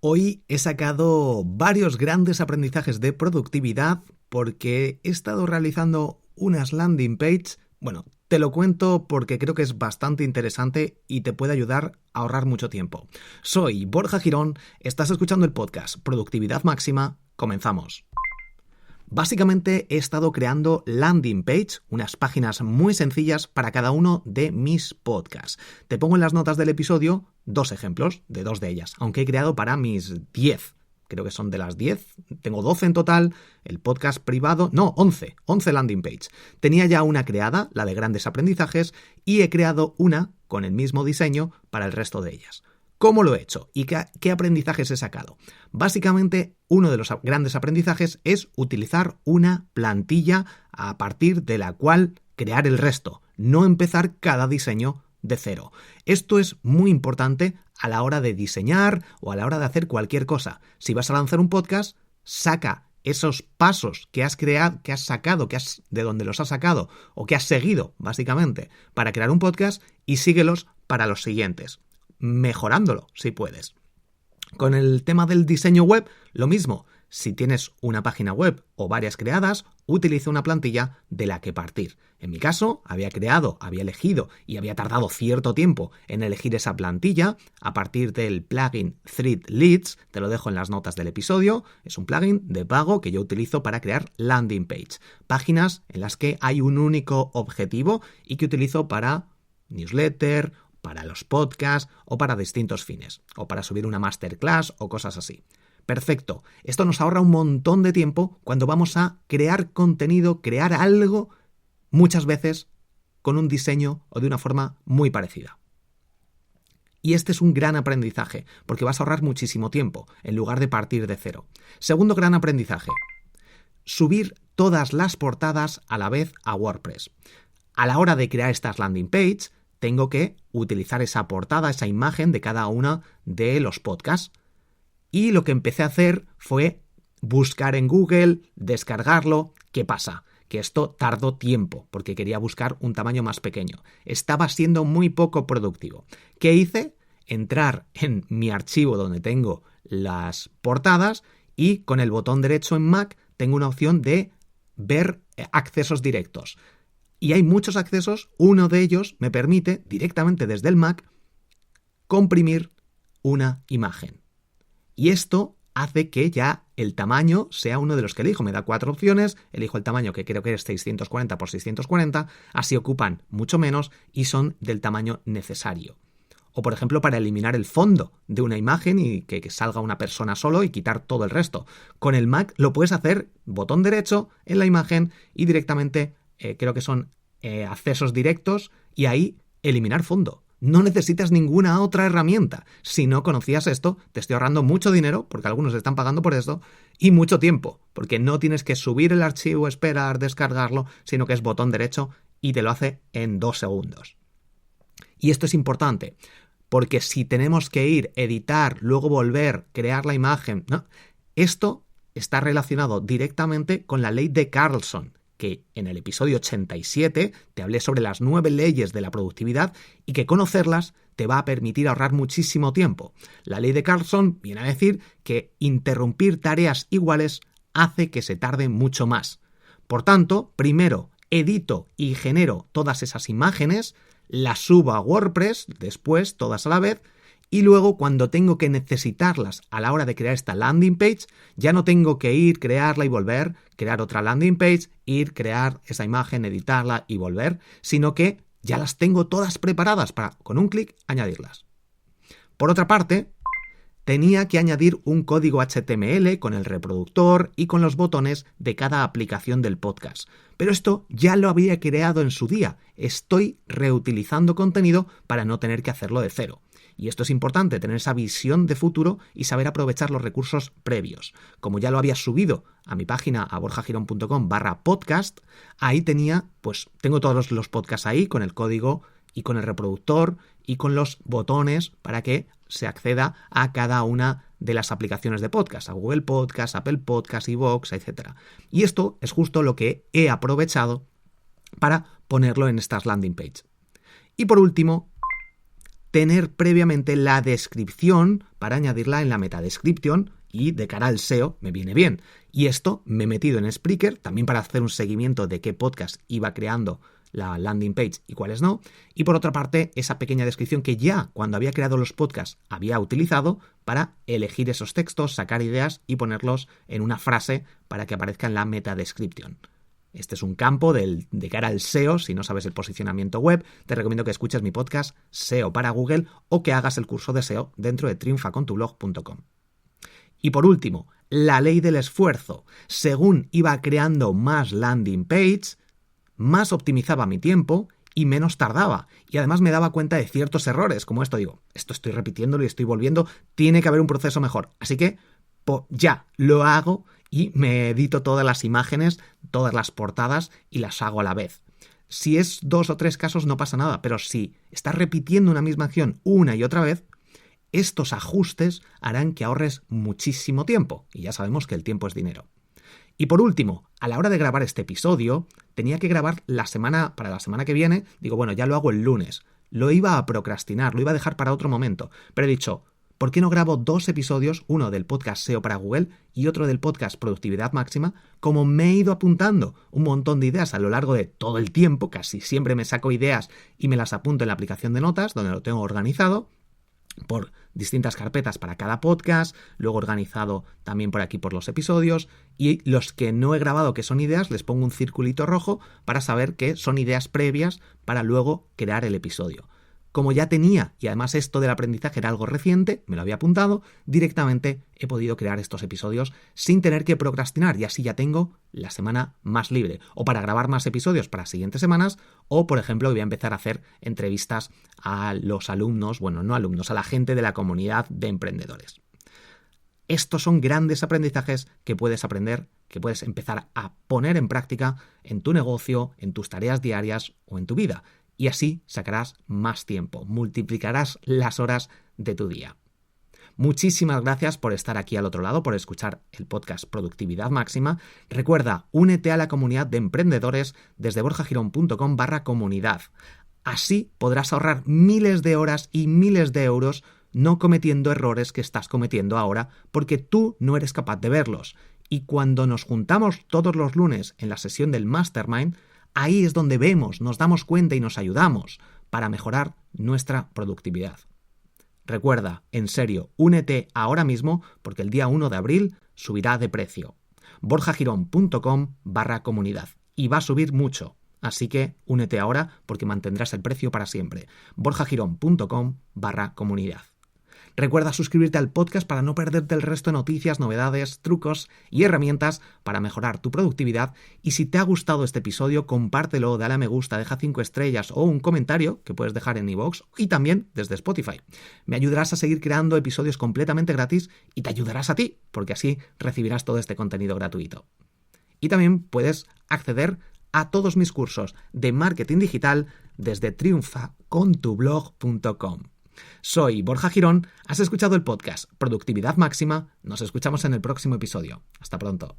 Hoy he sacado varios grandes aprendizajes de productividad porque he estado realizando unas landing pages. Bueno, te lo cuento porque creo que es bastante interesante y te puede ayudar a ahorrar mucho tiempo. Soy Borja Girón, estás escuchando el podcast Productividad Máxima. Comenzamos. Básicamente he estado creando landing page, unas páginas muy sencillas para cada uno de mis podcasts. Te pongo en las notas del episodio 2 ejemplos de 2 de ellas, aunque he creado para mis 10. Creo que son de las 10, tengo 12 en total, el podcast privado, 11 landing page. Tenía ya una creada, la de grandes aprendizajes, y he creado una con el mismo diseño para el resto de ellas. ¿Cómo lo he hecho? ¿Y qué aprendizajes he sacado? Básicamente, uno de los grandes aprendizajes es utilizar una plantilla a partir de la cual crear el resto, no empezar cada diseño de cero. Esto es muy importante a la hora de diseñar o a la hora de hacer cualquier cosa. Si vas a lanzar un podcast, saca esos pasos que has creado, que has sacado, de donde los has sacado o que has seguido, básicamente, para crear un podcast y síguelos para los siguientes, mejorándolo si puedes. Con el tema del diseño web, lo mismo. Si tienes una página web o varias creadas, utiliza una plantilla de la que partir. En mi caso, había elegido y había tardado cierto tiempo en elegir esa plantilla a partir del plugin Threadleads. Te lo dejo en las notas del episodio. Es un plugin de pago que yo utilizo para crear landing page. Páginas en las que hay un único objetivo y que utilizo para newsletter, para los podcasts o para distintos fines, o para subir una masterclass o cosas así. Perfecto, esto nos ahorra un montón de tiempo cuando vamos a crear contenido, crear algo, muchas veces con un diseño o de una forma muy parecida. Y este es un gran aprendizaje, porque vas a ahorrar muchísimo tiempo, en lugar de partir de cero. Segundo gran aprendizaje, subir todas las portadas a la vez a WordPress. A la hora de crear estas landing pages, tengo que utilizar esa portada, esa imagen de cada uno de los podcasts. Y lo que empecé a hacer fue buscar en Google, descargarlo. ¿Qué pasa? Que esto tardó tiempo porque quería buscar un tamaño más pequeño. Estaba siendo muy poco productivo. ¿Qué hice? Entrar en mi archivo donde tengo las portadas y con el botón derecho en Mac tengo una opción de ver accesos directos. Y hay muchos accesos, uno de ellos me permite directamente desde el Mac comprimir una imagen. Y esto hace que ya el tamaño sea uno de los que elijo. Me da 4 opciones, elijo el tamaño que creo que es 640 por 640, así ocupan mucho menos y son del tamaño necesario. O por ejemplo para eliminar el fondo de una imagen y que salga una persona solo y quitar todo el resto. Con el Mac lo puedes hacer botón derecho en la imagen y directamente creo que son accesos directos y ahí eliminar fondo. No necesitas ninguna otra herramienta. Si no conocías esto, te estoy ahorrando mucho dinero, porque algunos están pagando por esto, y mucho tiempo, porque no tienes que subir el archivo, esperar, descargarlo, sino que es botón derecho y te lo hace en 2 segundos. Y esto es importante, porque si tenemos que ir, editar, luego volver, crear la imagen, ¿no? Esto está relacionado directamente con la ley de Carlson, que en el episodio 87 te hablé sobre las 9 leyes de la productividad y que conocerlas te va a permitir ahorrar muchísimo tiempo. La ley de Carlson viene a decir que interrumpir tareas iguales hace que se tarde mucho más. Por tanto, primero edito y genero todas esas imágenes, las subo a WordPress, después todas a la vez, y luego cuando tengo que necesitarlas a la hora de crear esta landing page, ya no tengo que ir, crearla y volver, crear otra landing page, ir, crear esa imagen, editarla y volver, sino que ya las tengo todas preparadas para, con un clic, añadirlas. Por otra parte, tenía que añadir un código HTML con el reproductor y con los botones de cada aplicación del podcast. Pero esto ya lo había creado en su día. Estoy reutilizando contenido para no tener que hacerlo de cero. Y esto es importante, tener esa visión de futuro y saber aprovechar los recursos previos. Como ya lo había subido a mi página, a borjagiron.com/podcast, ahí tengo todos los podcasts ahí con el código y con el reproductor y con los botones para que se acceda a cada una de las aplicaciones de podcast, a Google Podcast, Apple Podcast, iVoox, etc. Y esto es justo lo que he aprovechado para ponerlo en estas landing page. Y por último, tener previamente la descripción para añadirla en la metadescription y de cara al SEO me viene bien. Y esto me he metido en Spreaker también para hacer un seguimiento de qué podcast iba creando la landing page y cuáles no. Y por otra parte, esa pequeña descripción que ya cuando había creado los podcasts había utilizado para elegir esos textos, sacar ideas y ponerlos en una frase para que aparezca en la metadescription. Este es un campo de cara al SEO. Si no sabes el posicionamiento web, te recomiendo que escuches mi podcast SEO para Google o que hagas el curso de SEO dentro de triunfacontublog.com. Y por último, la ley del esfuerzo. Según iba creando más landing page, más optimizaba mi tiempo y menos tardaba. Y además me daba cuenta de ciertos errores, como esto. Digo, esto estoy repitiéndolo y estoy volviendo, tiene que haber un proceso mejor. Así que ya lo hago y me edito todas las imágenes, todas las portadas y las hago a la vez. Si es 2 o 3 casos no pasa nada, pero si estás repitiendo una misma acción una y otra vez, estos ajustes harán que ahorres muchísimo tiempo. Y ya sabemos que el tiempo es dinero. Y por último, a la hora de grabar este episodio, tenía que grabar para la semana que viene. Digo, bueno, ya lo hago el lunes. Lo iba a procrastinar, lo iba a dejar para otro momento. Pero he dicho, ¿por qué no grabo 2 episodios, uno del podcast SEO para Google y otro del podcast Productividad Máxima? Como me he ido apuntando un montón de ideas a lo largo de todo el tiempo, casi siempre me saco ideas y me las apunto en la aplicación de notas, donde lo tengo organizado por distintas carpetas para cada podcast, luego organizado también por aquí por los episodios, y los que no he grabado que son ideas les pongo un circulito rojo para saber que son ideas previas para luego crear el episodio. Como ya tenía, y además esto del aprendizaje era algo reciente, me lo había apuntado, directamente he podido crear estos episodios sin tener que procrastinar y así ya tengo la semana más libre. O para grabar más episodios para siguientes semanas, o por ejemplo voy a empezar a hacer entrevistas a los alumnos, bueno, no alumnos, a la gente de la comunidad de emprendedores. Estos son grandes aprendizajes que puedes aprender, que puedes empezar a poner en práctica en tu negocio, en tus tareas diarias o en tu vida. Y así sacarás más tiempo, multiplicarás las horas de tu día. Muchísimas gracias por estar aquí al otro lado, por escuchar el podcast Productividad Máxima. Recuerda, únete a la comunidad de emprendedores desde borjagirón.com/comunidad. Así podrás ahorrar miles de horas y miles de euros no cometiendo errores que estás cometiendo ahora porque tú no eres capaz de verlos. Y cuando nos juntamos todos los lunes en la sesión del Mastermind, ahí es donde vemos, nos damos cuenta y nos ayudamos para mejorar nuestra productividad. Recuerda, en serio, únete ahora mismo porque el día 1 de abril subirá de precio. borjagirón.com/comunidad y va a subir mucho, así que únete ahora porque mantendrás el precio para siempre. borjagirón.com/comunidad. Recuerda suscribirte al podcast para no perderte el resto de noticias, novedades, trucos y herramientas para mejorar tu productividad. Y si te ha gustado este episodio, compártelo, dale a me gusta, deja 5 estrellas o un comentario que puedes dejar en iVoox y también desde Spotify. Me ayudarás a seguir creando episodios completamente gratis y te ayudarás a ti, porque así recibirás todo este contenido gratuito. Y también puedes acceder a todos mis cursos de marketing digital desde triunfacontublog.com. Soy Borja Girón, has escuchado el podcast Productividad Máxima, nos escuchamos en el próximo episodio. Hasta pronto.